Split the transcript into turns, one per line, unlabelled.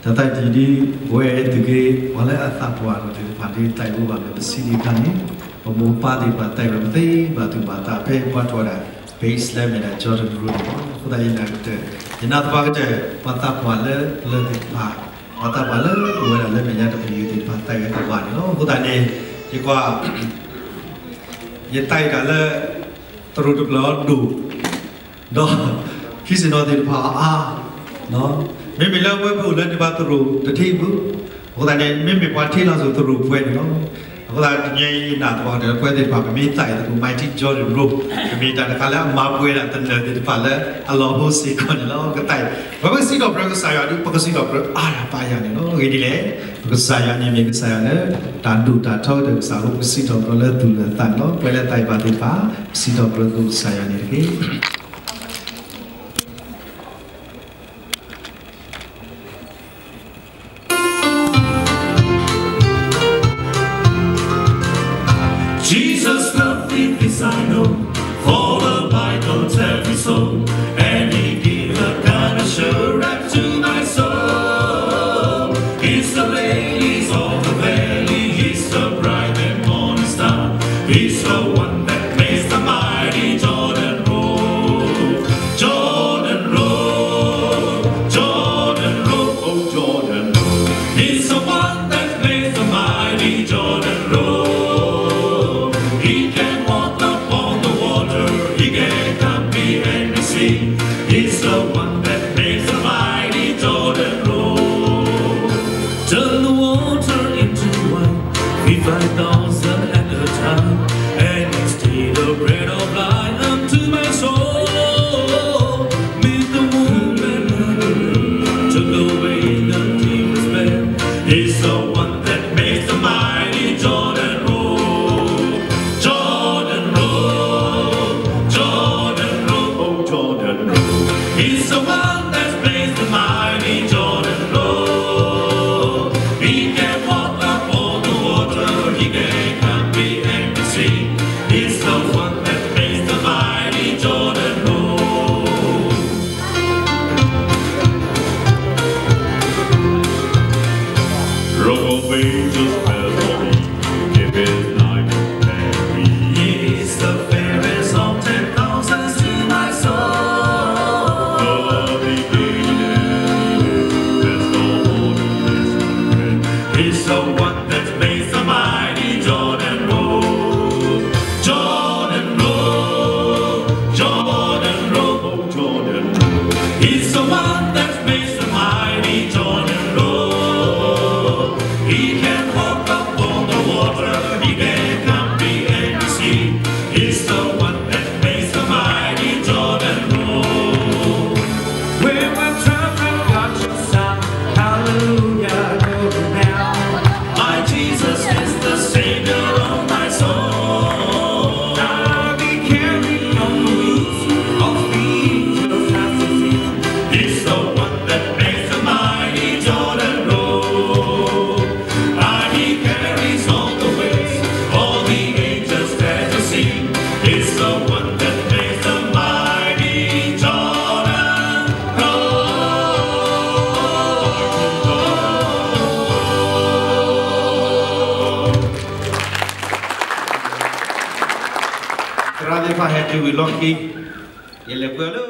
Tata jadi boleh juga boleh atap warna di padi tayu warna bersih kani, pemumpa di batai berarti batu bata pe buat warna base level ada Jordan Road, kita ini ada. Jadi apa kerja atap warna lebih pa, atap warna warna lebih banyak dari batai itu warna. Kita ini jika yetai kalau terus berlalu, dah kisah nanti pa no. Maybe love will let the bathroom, the table, or that maybe what tailors of the roof when you know. That ye not about the weather papa me tied to mighty Jordan rope, to meet at the color, Mabway at the pala, a law who see on the long time. But we see the brothers Sayan, because you are Payan, you know, really, because Sayan make Sayan, Tandu Tato, the Sahu sit of brother to the Tano, Pella Taibatipa, sit of brother Sayan again.
Jesus loved me, this I know, for the Bible tells me so, and He gave a kind of assurance to my soul. He's the lilies of the valley, He's the bright and morning star, He's the one that makes the mighty Jordan roll. Jordan roll, Jordan roll, oh Jordan roll. He's the one that makes the mighty Jordan roll. He can walk upon the water, He can come behind the sea. He's the one that makes the mighty Jordan roll. Turn the water into wine, feed 5,000 at a time, and stay the bread of life unto my soul. Meet the woman, took away the deepest bed. He's the one that makes the mighty Jordan roll. He's the one that plays the mighty Jordan roll. He can walk upon the water, He can come behind the sea. He's the one that plays the mighty Jordan roll. Row of angels fell on me, give His life and me. He's the fairest of 10,000s to my soul. He's the one that makes the mighty Jordan roll. Jordan roll, Jordan roll, oh Jordan roll. He's the one that makes the mighty Jordan roll. He can walk upon the water, He can come behind the sea. He's the one that makes the mighty Jordan roll. When my trumpet got your sound, hallelujah. Jesus is the Savior of my soul. I'll be carried on the wings of the angels as He sings. He's the one that makes the mighty Jordan roll. And He carries all the ways, all the angels as He sing. He's the one that makes the mighty Jordan roll.
Radhe Fahadi Wiloki, Yellow.